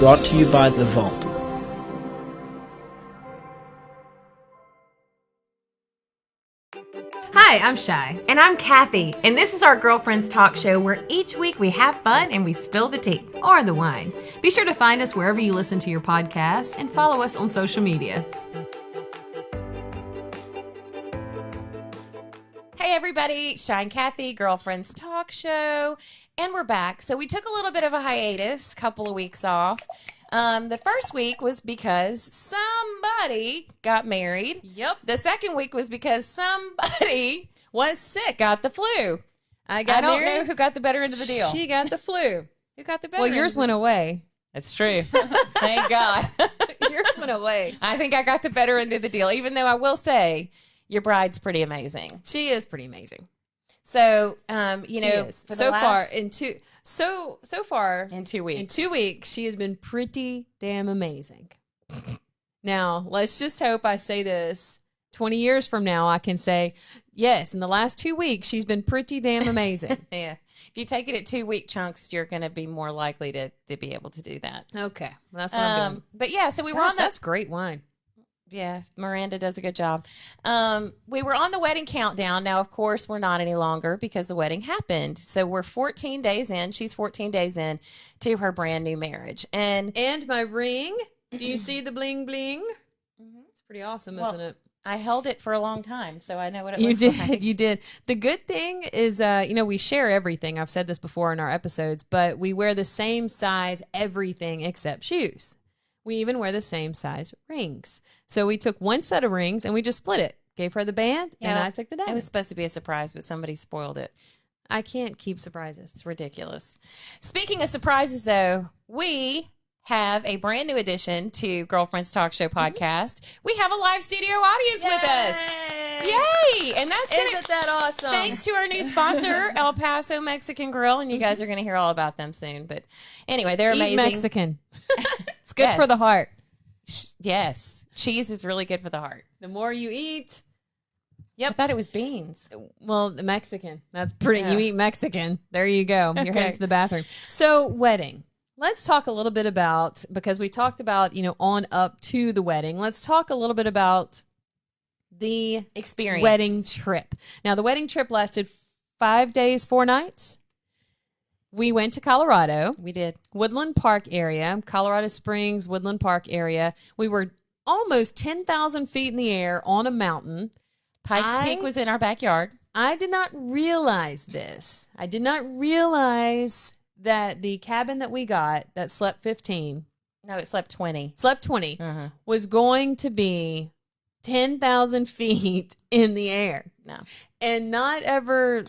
Brought to you by The Vault. Hi, I'm Shy. And I'm Kathy, and this is our Girlfriends Talk Show where each week we have fun and we spill the tea. Or the wine. Be sure to find us wherever you listen to your podcast and follow us on social media. Hey everybody, Shy and Kathy, Girlfriends Talk Show, and we're back. So we took a little bit of a hiatus, couple of weeks off. The first week was because somebody got married. Yep. The second week was because somebody Was sick. got the flu. I I don't know who got the better end of the deal. She got the flu. Who got the better Well, end yours of the went away. That's true. Thank God. Yours went away. I think I got the better end of the deal, even though I will say your bride's pretty amazing. She is pretty amazing. So, She know, is. for the so far last- in so far in 2 weeks. in 2 weeks, she has been pretty damn amazing. Now, let's just hope I say this 20 years from now, I can say, yes, in the last 2 weeks, she's been pretty damn amazing. Yeah. If you take it at 2 week chunks, you're going to be more likely to be able to do that. Okay. Well, that's what I'm doing. But yeah, so we were Gosh, on the, that's great wine. yeah, Miranda does a good job. We were on the wedding countdown. Now, of course, we're not any longer because the wedding happened. So we're 14 days in. She's 14 days in to her brand new marriage. And And my ring. Do you see the bling bling? It's pretty awesome, Well, isn't it? I held it for a long time, so I know what it You looks did. like. You did. The good thing is, we share everything. I've said this before in our episodes, but we wear the same size everything except shoes. We even wear the same size rings. So we took one set of rings and we just split it. Gave her the band, and Yeah, I took the diamond. It was supposed to be a surprise, but somebody spoiled it. I can't keep surprises. It's ridiculous. Speaking of surprises, though, we have a brand new addition to Girlfriends Talk Show podcast. We have a live studio audience with us. Yay! And that's gonna, Isn't that awesome? thanks to our new sponsor, El Paso Mexican Grill, and you guys are going to hear all about them soon. But anyway, they're Eat amazing. Mexican. It's good Yes. for the heart. Yes, cheese is really good for the heart. The more you eat, I thought it was beans. well, the Mexican. That's pretty. Yeah. You eat Mexican. There you go. You're Okay. heading to the bathroom. So, wedding. Let's talk a little bit about, because we talked about, on up to the wedding. Let's talk a little bit about the Experience. wedding trip. Now, the wedding trip lasted 5 days, 4 nights. We went to Colorado, We did. Woodland Park area, Colorado Springs, Woodland Park area. We were almost 10,000 feet in the air on a mountain. Pikes Peak was in our backyard. I did not realize this. I did not realize that the cabin that we got that slept 15, No, it slept 20. slept 20, was going to be 10,000 feet in the air. No. And not ever,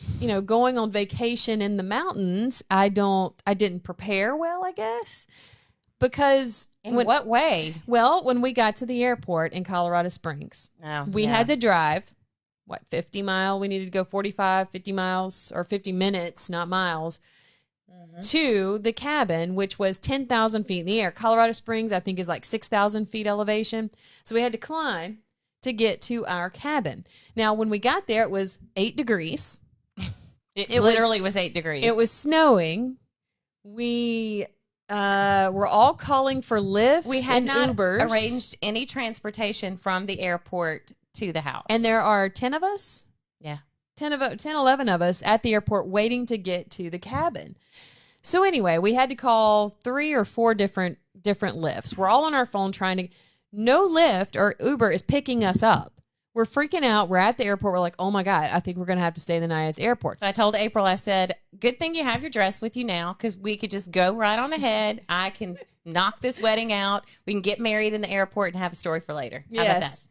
going on vacation in the mountains, I didn't prepare well, I guess. Because In what way? when we got to the airport in Colorado Springs, No. we had to drive, 50 mile? We needed to go 45, 50 miles, or 50 minutes, not miles, to the cabin, which was 10,000 feet in the air. Colorado Springs, I think, is like 6,000 feet elevation. So we had to climb to get to our cabin. Now, when we got there, it was 8 degrees. It literally was 8 degrees. It was snowing. We were all calling for lifts. We had and not Ubers. arranged any transportation from the airport to the house. And there are 10 of us. Yeah. 11 of us at the airport waiting to get to the cabin. So anyway, we had to call 3 or 4 different lifts. We're all on our phone trying to, no Lyft or Uber is picking us up. We're freaking out. We're at the airport. We're like, oh my God, I think we're going to have to stay the night at the airport. So I told April, I said, good thing you have your dress with you now because we could just go right on ahead. I can knock this wedding out. We can get married in the airport and have a story for later. How about that?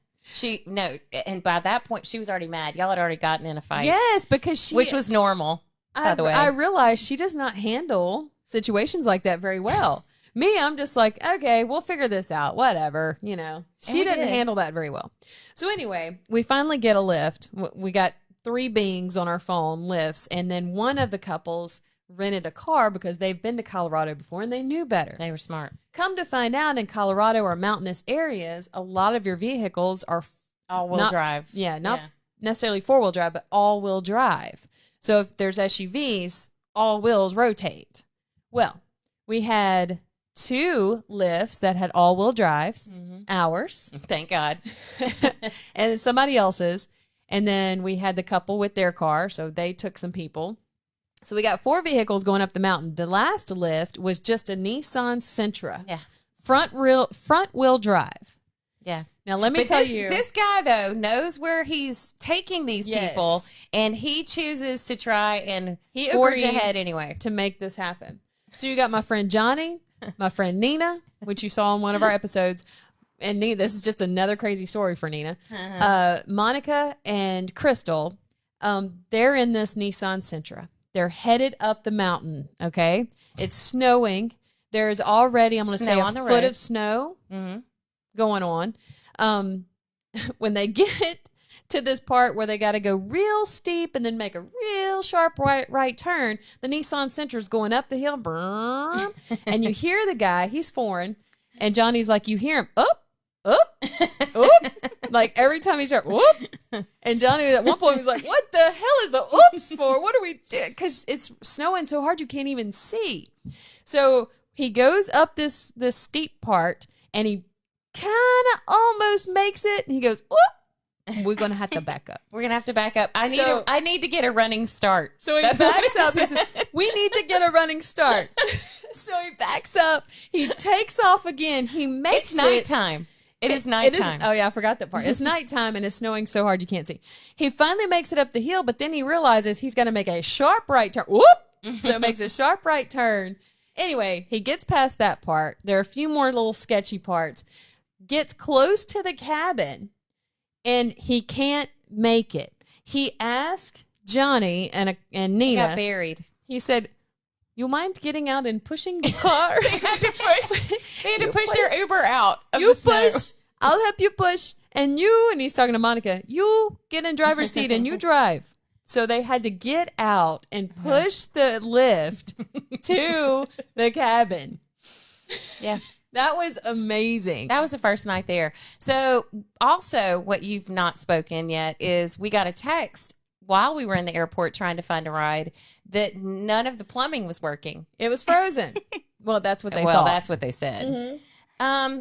And by that point, she was already mad. Y'all had already gotten in a fight. Yes, because Which was normal, by the way. I realized she does not handle situations like that very well. Me, I'm just like, okay, we'll figure this out. Whatever, She we didn't did. handle that very well. So anyway, we finally get a lift. We got 3 beings on our phone, lifts, and then one of the couples rented a car because they've been to Colorado before and they knew better. They were smart. Come to find out, in Colorado or mountainous areas, a lot of your vehicles are All-wheel not- drive. Yeah, not necessarily 4-wheel drive, but all-wheel drive. So if there's SUVs, all wheels rotate. Well, we had 2 lifts that had all-wheel drives, ours, Thank God. and somebody else's. And then we had the couple with their car, so they took some people. So we got 4 vehicles going up the mountain. The last lift was just a Nissan Sentra. Yeah. Front wheel drive. Yeah. Now let me tell you. This guy though knows where he's taking these people, and he chooses to try and forge ahead anyway to make this happen. So you got my friend Johnny, my friend Nina, which you saw in one of our episodes. And Nina, this is just another crazy story for Nina. Monica and Crystal, they're in this Nissan Sentra. They're headed up the mountain, okay? It's snowing. There's already, I'm going to say, a foot of snow going on. When they get to this part where they got to go real steep and then make a real sharp right turn, the Nissan Sentra's going up the hill, and you hear the guy, he's foreign, and Johnny's like, you hear him, up, like every time he starts, whoop. And Johnny at one point was like, what the hell is the oops for? What are we doing? Because it's snowing so hard you can't even see. So he goes up this steep part and he kind of almost makes it. And he goes, whoop. We're going to have to back up. We're going to have to back up. I need to get a running start. So he backs up. He says, we need to get a running start. So he backs up. He takes off again. He makes It's nighttime. It is nighttime. Oh, yeah, I forgot that part. It's nighttime, and it's snowing so hard you can't see. He finally makes it up the hill, but then he realizes he's going to make a sharp right turn. Whoop! So it makes a sharp right turn. Anyway, he gets past that part. There are a few more little sketchy parts. Gets close to the cabin, and he can't make it. He asked Johnny and Nina. He got buried. He said, you mind getting out and pushing the car? They had to push their Uber out of you the snow. Push. I'll help you push. And he's talking to Monica, you get in driver's seat and you drive. So they had to get out and push the lift to the cabin. Yeah. That was amazing. That was the first night there. So also what you've not spoken yet is we got a text while we were in the airport trying to find a ride that none of the plumbing was working. It was frozen. Well, that's what they thought. Well, that's what they said.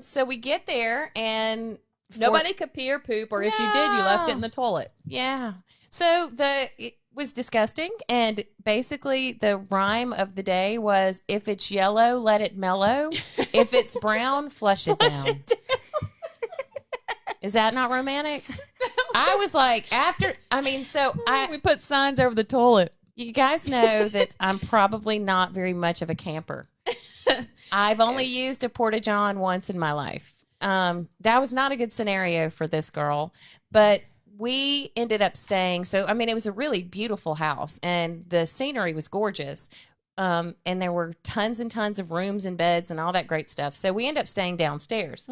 So we get there and nobody could pee or poop, or if you did, you left it in the toilet. Yeah. So it was disgusting. And basically the rhyme of the day was, if it's yellow, let it mellow. If it's brown, flush it down. Is that not romantic? I was like, we put signs over the toilet. You guys know that I'm probably not very much of a camper. I've only used a Porta-John once in my life. That was not a good scenario for this girl, but we ended up staying. So, it was a really beautiful house and the scenery was gorgeous. And there were tons and tons of rooms and beds and all that great stuff. So we ended up staying downstairs.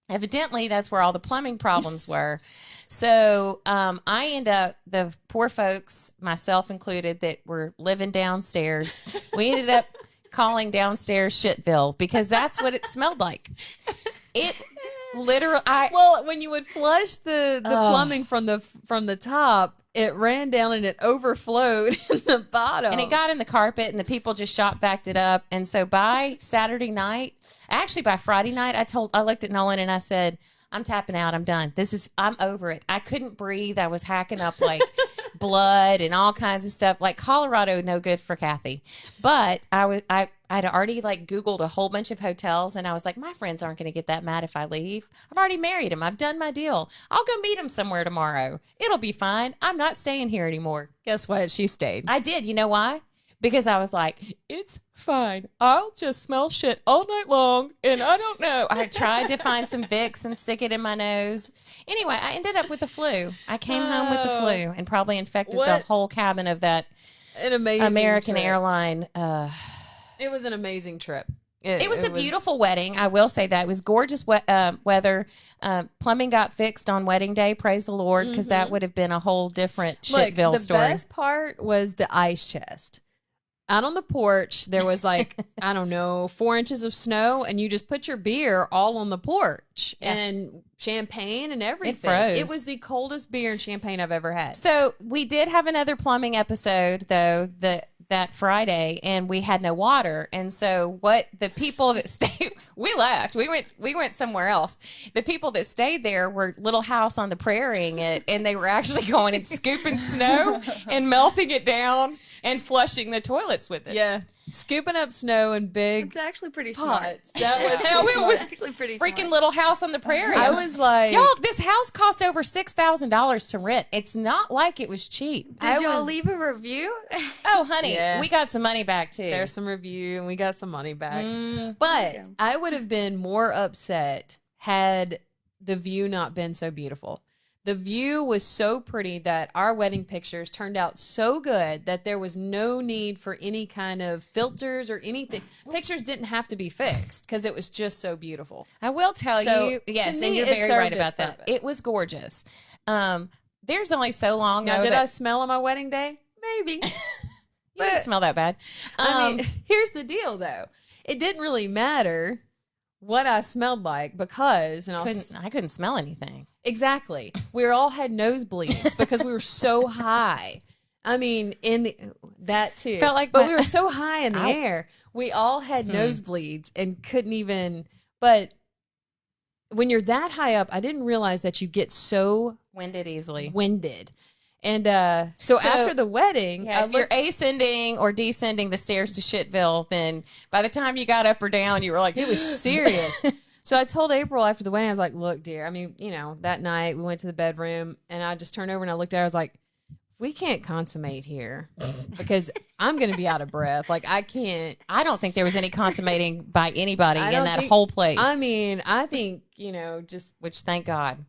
Evidently, that's where all the plumbing problems were. So I end up, the poor folks, myself included, that were living downstairs, we ended up calling downstairs Shitville because that's what it smelled like. It literally. When you would flush the plumbing from the top, it ran down and it overflowed in the bottom. And it got in the carpet and the people just backed it up. And so by Saturday night, actually by Friday night, I looked at Nolan and I said, I'm tapping out. I'm done. I'm over it. I couldn't breathe. I was hacking up like blood and all kinds of stuff. Like Colorado, no good for Kathy. But I'd already Googled a whole bunch of hotels and I was like, my friends aren't going to get that mad if I leave. I've already married him. I've done my deal. I'll go meet him somewhere tomorrow. It'll be fine. I'm not staying here anymore. Guess what? She stayed. I did. You know why? Because I was like, it's fine. I'll just smell shit all night long. And I don't know. I tried to find some Vicks and stick it in my nose. Anyway, I ended up with the flu. I came home with the flu and probably infected the whole cabin of that American airline. It was an amazing trip. It was a beautiful wedding. I will say that. It was gorgeous weather. Plumbing got fixed on wedding day. Praise the Lord, because that would have been a whole different Shitville story. The best part was the ice chest. Out on the porch, there was 4 inches of snow, and you just put your beer all on the porch and champagne and everything. It froze. It was the coldest beer and champagne I've ever had. So we did have another plumbing episode, though. that Friday, and we had no water. And so what the people that stayed, we left. We went somewhere else. The people that stayed there were Little House on the Prairieing it, and they were actually going and scooping snow and melting it down and flushing the toilets with it. Yeah. Scooping up snow in big It's actually pretty smart. pots. That was It was actually pretty freaking smart. Little House on the Prairie. I was like, y'all, this house cost over $6,000 to rent. It's not like it was cheap. Did y'all leave a review? Oh, honey, Yeah. we got some money back too. there's some review and we got some money back. Mm. But I would have been more upset had the view not been so beautiful. The view was so pretty that our wedding pictures turned out so good that there was no need for any kind of filters or anything. Pictures didn't have to be fixed because it was just so beautiful. I will tell So, you, to yes, me, and you're it very served right its about that. purpose. It was gorgeous. There's only so long. Now, though, did that I smell on my wedding day? Maybe. you didn't smell that bad. I mean, here's the deal, though. It didn't really matter what I smelled like because, and I couldn't smell anything. exactly, we all had nosebleeds because we were so high. I mean, that too. Felt like but my- we were so high in the Ow. air, we all had nosebleeds and couldn't even. But when you're that high up, I didn't realize that you get so Winded easily. winded. And so after the wedding, Yeah, I if you're looked, ascending or descending the stairs to Shitville, then by the time you got up or down, you were like, it was serious. So I told April after the wedding, I was like, look, dear, I mean, you know, that night we went to the bedroom and I just turned over and I looked at her, I was like, we can't consummate here because I'm going to be out of breath. Like, I can't. I don't think there was any consummating by anybody I in don't that think- whole place. I mean, I think, you know, just which thank God.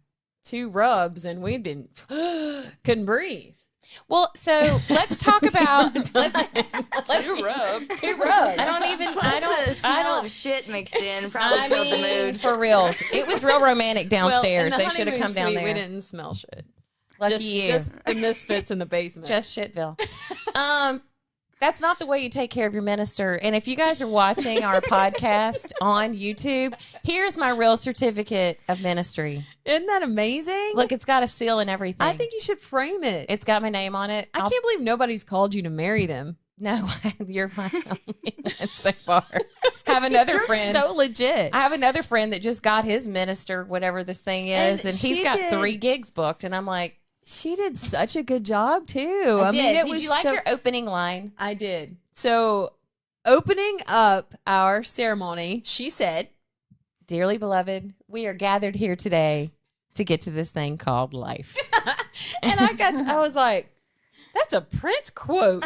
2 rubs and we'd been, couldn't breathe. Well, so let's talk about let's 2 rubs. 2 rubs. I don't even Plus I the don't smell I don't of shit mixed in probably I killed the mean, mood. for reals. It was real romantic downstairs. Well, in the They should have honeymoon come down suite, there. We didn't smell shit. Lucky just, you. Just the misfits in the basement. Just Shitville. That's not the way you take care of your minister. And if you guys are watching our podcast on YouTube, here's my real certificate of ministry. Isn't that amazing? Look, it's got a seal and everything. I think you should frame it. it's got my name on it. I can't believe nobody's called you to marry them. No, you're my so far. Have another You're friend. so legit. I have another friend that just got his minister, whatever this thing is, and he's she got did- 3 gigs booked. And I'm like, She did such a good job too. I mean, it did was you like so- your opening line? I did. So, opening up our ceremony, she said, Dearly beloved, we are gathered here today to get to this thing called life. and I was like, that's a Prince quote.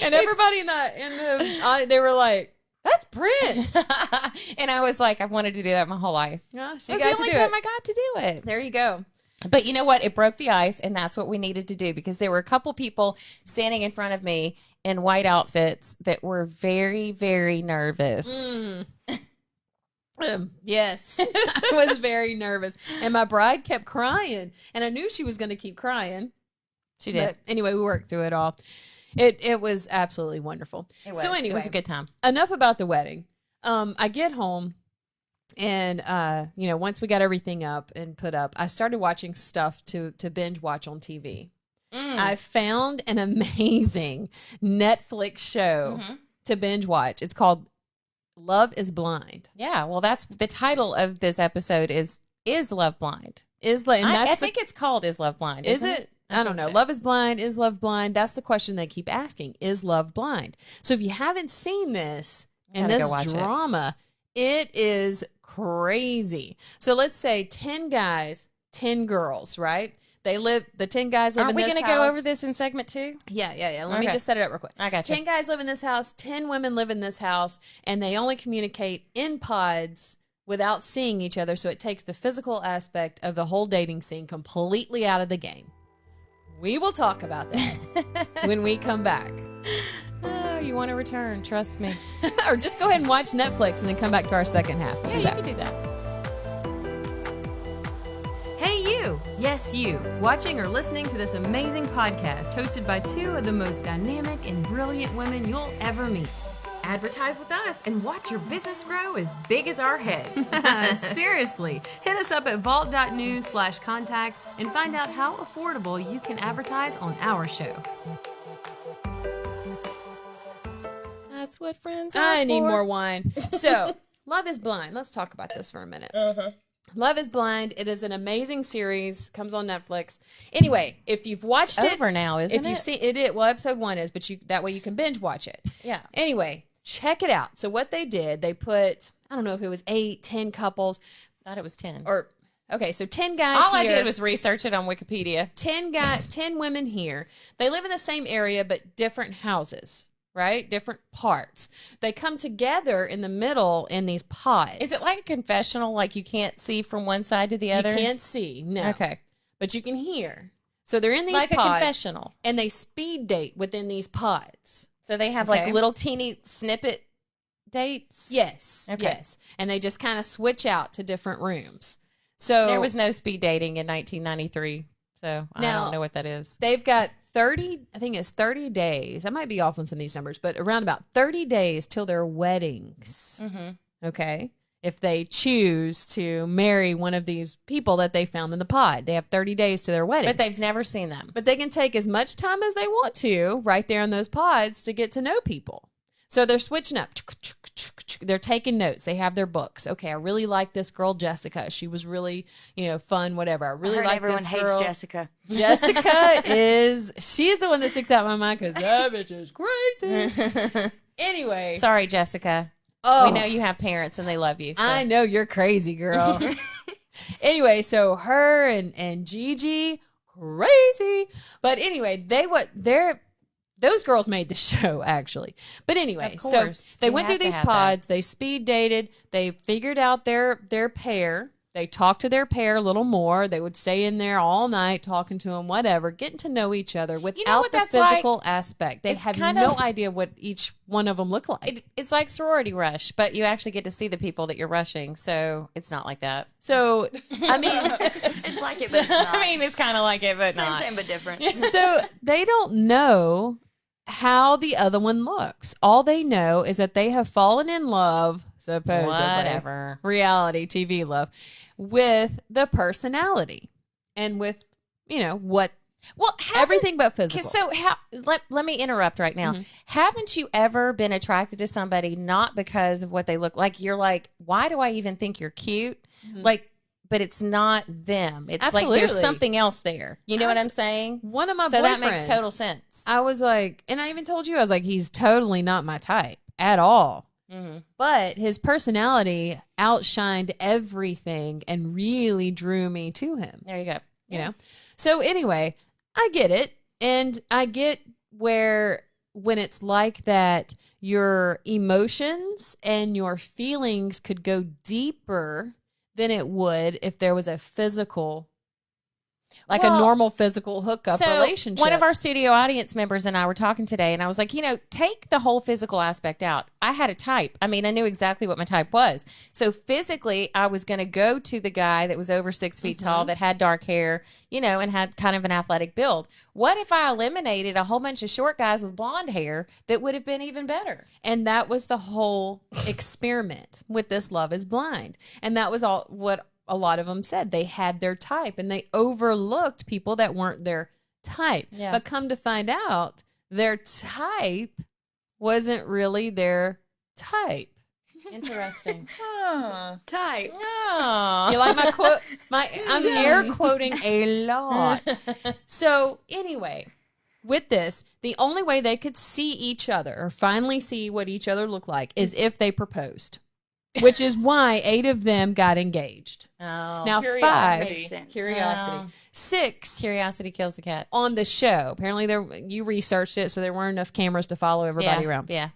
And everybody in the they were like, that's Prince. And I was like, I've wanted to do that my whole life. Yeah, she It was got the to only do time it. I got to do it. There you go. But you know what? It broke the ice, and that's what we needed to do because there were a couple people standing in front of me in white outfits that were very, very nervous. Yes, I was very nervous, and my bride kept crying, and I knew she was going to keep crying. She did. But anyway, we worked through it all. It was absolutely wonderful. So anyway, it was a good time. enough about the wedding. I get home, and you know, once we got everything up and put up, I started watching stuff to binge watch on TV. I found an amazing Netflix show to binge watch. It's called Love is Blind. Yeah, well, that's the title of this episode is Love Blind? I think it's called Is Love Blind? Is isn't it? I don't know. so. Love is blind. Is love blind? That's the question they keep asking. Is love blind? So if you haven't seen this and Gotta go this watch it. drama, it is crazy. So let's say 10 guys, 10 girls, right? The 10 guys live Aren't in we this going to house. go over this in segment 2? Yeah. Let me Okay. just set it up real quick. I got you. 10 guys live in this house, 10 women live in this house, and they only communicate in pods without seeing each other. So it takes the physical aspect of the whole dating scene completely out of the game. We will talk about that when we come back. Oh, you want to return? Trust me. Or just go ahead and watch Netflix and then come back to our second half. We'll Yeah, be you back. can do that. Hey, you! Yes, you, watching or listening to this amazing podcast hosted by 2 of the most dynamic and brilliant women you'll ever meet. Advertise with us and watch your business grow as big as our heads. Seriously, hit us up at vault.news/contact and find out how affordable you can advertise on our show. That's what friends are I need for. more wine. So, Love is Blind. Let's talk about this for a minute. Love is Blind. It is an amazing series. Comes on Netflix. Anyway, if you've watched It's it, over now, isn't if you've it? seen it, well, episode 1 is, but that way you can binge watch it. Yeah. Anyway, check it out. So what they did, they put, I don't know if it was 8, 10 couples, Thought it was 10. or okay, so 10 guys. All I here, did was research it on Wikipedia. 10 women here. They live in the same area but different houses, right? Different parts. They come together in the middle in these pods. Is it like a confessional, like you can't see from one side to the you other? can't see, no. Okay. But you can hear. So they're in these Like a pods confessional. and they speed date within these pods. So they have Okay. like little teeny snippet dates? Yes. Okay. Yes. And they just kind of switch out to different rooms. So There was no speed dating in 1993. So I Now- don't know what that is. they've got 30, I think it's 30 days. I might be off on some of these numbers, but around about 30 days till their weddings. Mm-hmm. Okay. If they choose to marry one of these people that they found in the pod, they have 30 days to their wedding. But they've never seen them. But they can take as much time as they want to right there in those pods to get to know people. So they're switching up. They're taking notes. They have their books. Okay, I really like this girl, Jessica. She was really, fun, whatever. I really heard like everyone this hates girl. Jessica. Jessica she's the one that sticks out in my mind because that bitch is crazy. Anyway. Sorry, Jessica. Oh, We know you have parents and they love you. So. I know you're crazy, girl. Anyway, so her and Gigi, crazy. But anyway, those girls made the show, actually. But anyway, Of so course. they You went have through to these have that. pods. They speed dated. They figured out their pair. They talked to their pair a little more. They would stay in there all night talking to them, whatever, getting to know each other without what the that's like? physical aspect. They It's have kind no of- idea what each one of them look like. It's like sorority rush, but you actually get to see the people that you're rushing. So it's not like that. So, I mean, It's like it, but it's not. I mean, it's kind of like it, but same, not. same, but different. so they don't know how the other one looks. All they know is that they have fallen in love, supposedly, Whatever. reality TV love, with the personality and with, what Well, everything but physical. So let me interrupt right now. Haven't you ever been attracted to somebody not because of what they look like? You're like, why do I even think you're cute? Like, but it's not them. It's like there's Absolutely. something else there. You know what I'm saying? One of my So boyfriends, that makes total sense. I was like, and I even told you, I was like, he's totally not my type at all. But his personality outshined everything and really drew me to him. There you go. You know? So anyway, I get it. And I get where when it's like that, your emotions and your feelings could go deeper than it would if there was a physical, like a Well, normal physical hookup relationship. One of our studio audience members and I were talking today, and I was like, take the whole physical aspect out. I had a type. I mean, I knew exactly what my type was. So physically, I was going to go to the guy that was over 6 feet tall, that had dark hair, and had kind of an athletic build. What if I eliminated a whole bunch of short guys with blonde hair that would have been even better? And that was the whole experiment with this Love is Blind. And that was all what a lot of them said. They had their type and they overlooked people that weren't their type. Yeah. But come to find out, their type wasn't really their type. Interesting. Type. Oh. You like my quote? I'm air quoting a lot. So anyway, with this, the only way they could see each other or finally see what each other looked like is if they proposed, which is why 8 of them got engaged. Oh. Now Curiosity. Makes sense. curiosity, Yeah. 6 Curiosity kills the cat. on the show. Apparently, you researched it, so there weren't enough cameras to follow everybody around. Yeah.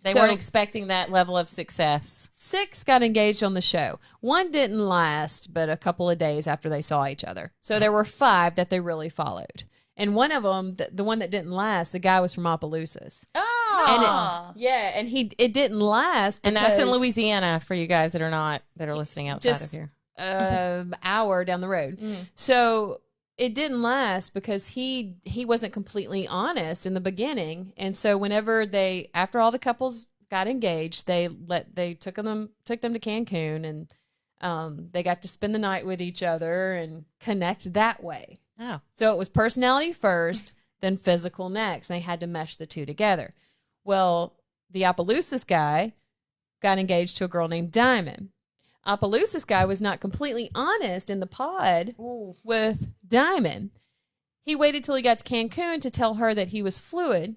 They So- weren't expecting that level of success. 6 got engaged on the show. 1 didn't last, but a couple of days after they saw each other. So there were 5 that they really followed. And one of them, the one that didn't last, the guy was from Opelousas. Oh. And it didn't last. And that's in because, Louisiana for you guys that are listening outside Just- of here. hour down the road. So it didn't last because he wasn't completely honest in the beginning. And so whenever after all the couples got engaged, they took them to Cancun and they got to spend the night with each other and connect that way. Oh. So it was personality first, then physical next. And they had to mesh the two together. Well, the Opelousas guy got engaged to a girl named Diamond. Opelousas guy was not completely honest in the pod with Diamond. He waited till he got to Cancun to tell her that he was fluid,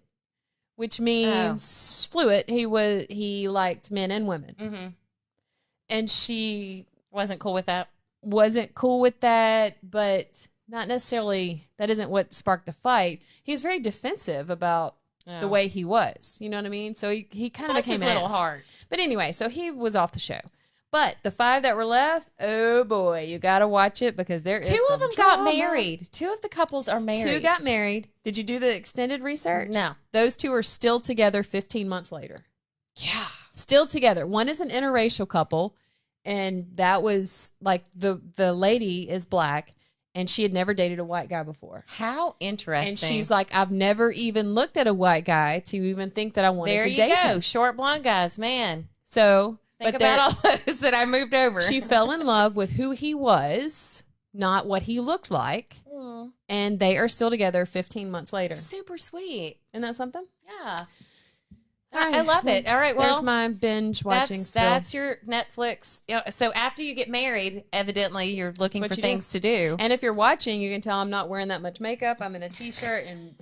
which means fluid. He liked men and women. Mm-hmm. And she Wasn't cool with that. wasn't cool with that, but not necessarily, that isn't what sparked the fight. He was very defensive about the way he was. You know what I mean? So he kind of became his little ass. heart. But anyway, so he was off the show. But the 5 that were left, oh boy, you got to watch it because there is Two of some them got drama. married. 2 of the couples are married. 2 got married. Did you do the extended research? No. Those 2 are still together 15 months later. Yeah. Still together. One is an interracial couple, and that was like the lady is black, and she had never dated a white guy before. How interesting. And she's like, I've never even looked at a white guy to even think that I wanted there to you date go. him. Short blonde guys, man. So, Think but about all those that I moved over. she fell in love with who he was, not what he looked like, and they are still together 15 months later. Super sweet. Isn't that something? Yeah. All right. I love it. All right. Well, There's my binge watching spill. that's your Netflix. You know, so after you get married, evidently you're looking what for you do. things to do. And if you're watching, you can tell I'm not wearing that much makeup. I'm in a t-shirt, and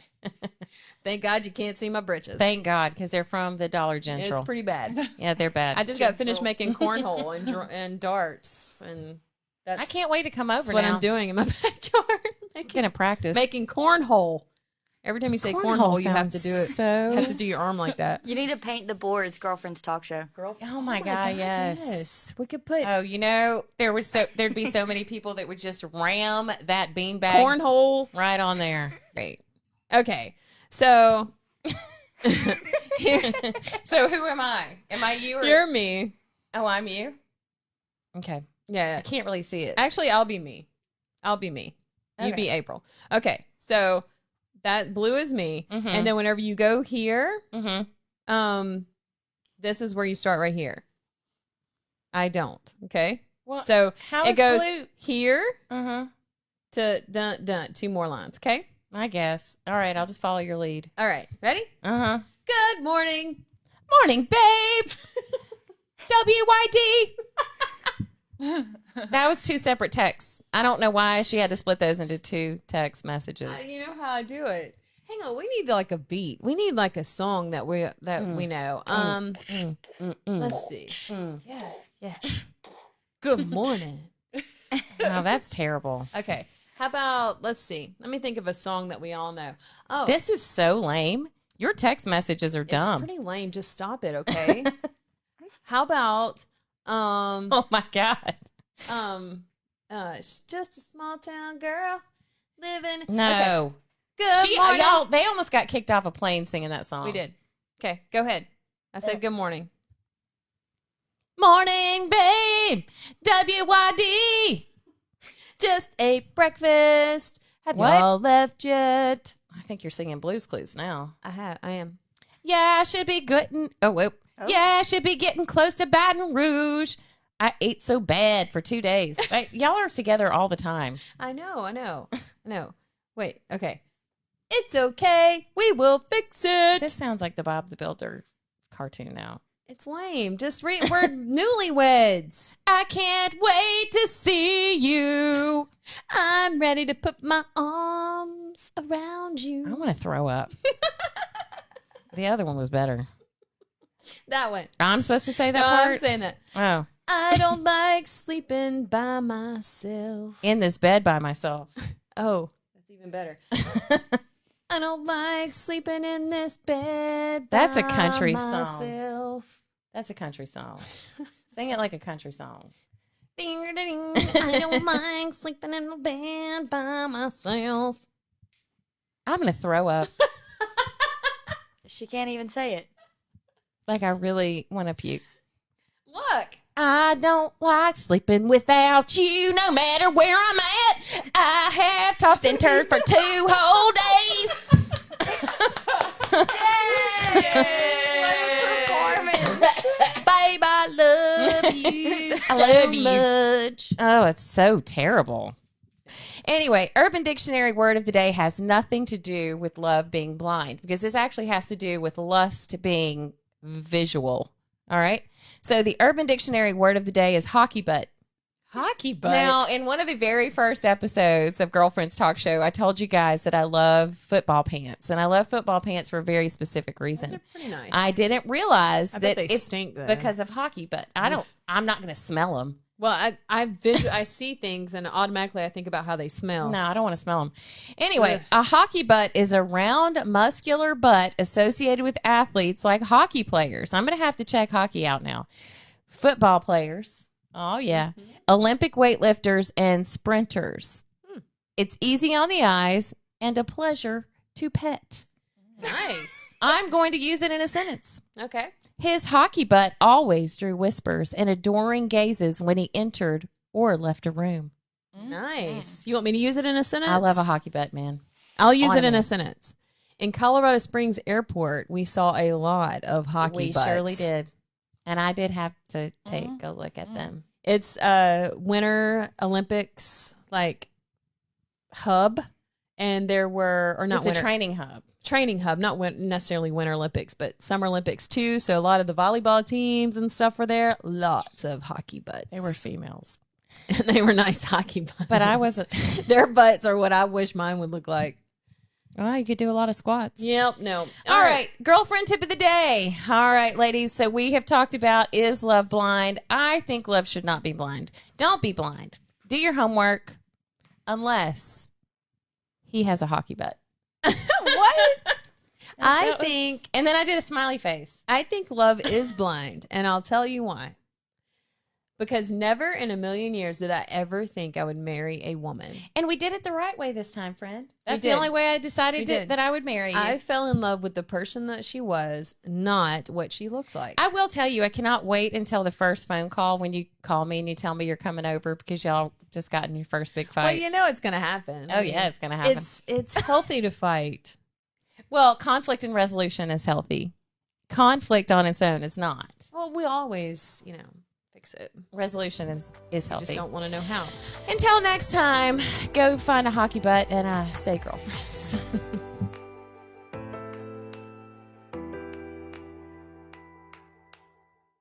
thank God you can't see my britches. Thank God, because they're from the Dollar General. It's pretty bad. Yeah, they're bad. I just got finished making cornhole and darts, and that's I can't wait to come over That's what now. I'm doing in my backyard. I'm gonna practice. Making cornhole. Every time you say cornhole, you have to do it. So You have to do your arm like that. You need to paint the boards, Girlfriend's Talk Show. Oh my God, yes. We could put Oh, you know, there'd be so many people that would just ram that beanbag cornhole. right on there. Great. Okay. So here, So who am I? Am I you or you're me. Oh, I'm you? Okay. Yeah. I can't really see it. Actually, I'll be me. I'll be me. You Okay. be April. Okay. So that blue is me. Mhm. And then whenever you go here, Mm-hmm. this is where you start right here. I don't. Okay. Well, So how it is goes blue? here Mm-hmm. to dun dun 2 more lines. Okay. I guess. All right, I'll just follow your lead. All right. Ready? Uh-huh. Good morning. Morning, babe. WYD. That was 2 separate texts. I don't know why she had to split those into 2 text messages. You know how I do it. Hang on, we need like a beat. We need like a song that we know. Let's see. Yeah. Good morning. Oh, that's terrible. Okay. How about let's see. Let me think of a song that we all know. Oh, This is so lame. Your text messages are it's dumb. pretty lame. Just stop it, okay? How about Oh my God. she's just a small town girl living. No. Okay. Good morning. Y'all, they almost got kicked off a plane singing that song. We did. Okay, go ahead. I said good morning. Morning, babe. WYD. Just ate breakfast. Have What? y'all left yet? I think you're singing Blues Clues now. I am. Yeah, I should be getting. Oh, wait. Yeah, I should be getting close to Baton Rouge. I ate so bad for 2 days. Like, y'all are together all the time. I know. Wait, okay. It's okay. We will fix it. This sounds like the Bob the Builder cartoon now. It's lame. Just we're newlyweds. I can't wait to see you. I'm ready to put my arms around I you. want to throw up. The other one was better. That one. I'm supposed to say that No, part? I'm saying that. Oh. I don't like sleeping by myself. In this bed by myself. Oh, that's even better. I don't like sleeping in this bed. That's a by country song. myself. That's a country song. Sing it like a country song. Ding-a-ding. I don't like sleeping in a bed by myself. I'm going to throw up. She can't even say it. Like I really want to puke. Look. I don't like sleeping without you, no matter where I'm at. I have tossed and turned for 2 whole days. Babe, I love you so love you. much. Oh, it's so terrible. Anyway, Urban Dictionary word of the day has nothing to do with love being blind because this actually has to do with lust being visual. All right. So the Urban Dictionary word of the day is hockey butt. Hockey butt. Now, in one of the very first episodes of Girlfriends Talk Show, I told you guys that I love football pants, and I love football pants for a very specific reason. Those are pretty nice. I didn't realize I that bet they it's stink, though. because of hockey, but I'm not going to smell them. Well, I see things and automatically I think about how they smell. No, I don't want to smell them. Anyway, Ugh. a hockey butt is a round, muscular butt associated with athletes like hockey players. I'm going to have to check hockey out now. Football players. Oh, yeah. Mm-hmm. Olympic weightlifters and sprinters. It's easy on the eyes and a pleasure to pet. Nice. I'm going to use it in a sentence. Okay. His hockey butt always drew whispers and adoring gazes when he entered or left a room. Nice. You want me to use it in a sentence? I love a hockky butt, man. I'll use On it in it. a sentence. In Colorado Springs Airport, we saw a lot of hockey We butts. surely did. And I did have to take a look at them. It's Winter Olympics like hub, and there were not It's winter a training hub. training hub, not necessarily Winter Olympics, but Summer Olympics too. So a lot of the volleyball teams and stuff were there. Lots of hockey butts. They were females. and they were nice hockey butts. But I wasn't. Their butts are what I wish mine would look like. Well, you could do a lot of squats. Yep. No. All right. Girlfriend tip of the day. All right, ladies. So we have talked about, is love blind? I think love should not be blind. Don't be blind. Do your homework unless he has a hockey butt. What? And then I did a smiley face. I think love is blind, and I'll tell you why. Because never in a million years did I ever think I would marry a woman. And we did it the right way this time, friend. That's We the did. only way I decided We did. that I would marry you. I fell in love with the person that she was, not what she looks like. I will tell you, I cannot wait until the first phone call when you call me and you tell me you're coming over because y'all just got in your first big fight. Well, you know it's going to happen. Oh, yeah, it's gonna happen. It's healthy to fight. Well, conflict and resolution is healthy. Conflict on its own is not. Well, we always, fix it. Resolution is I healthy. just don't want to know how. Until next time, go find a hockey butt and stay girlfriends.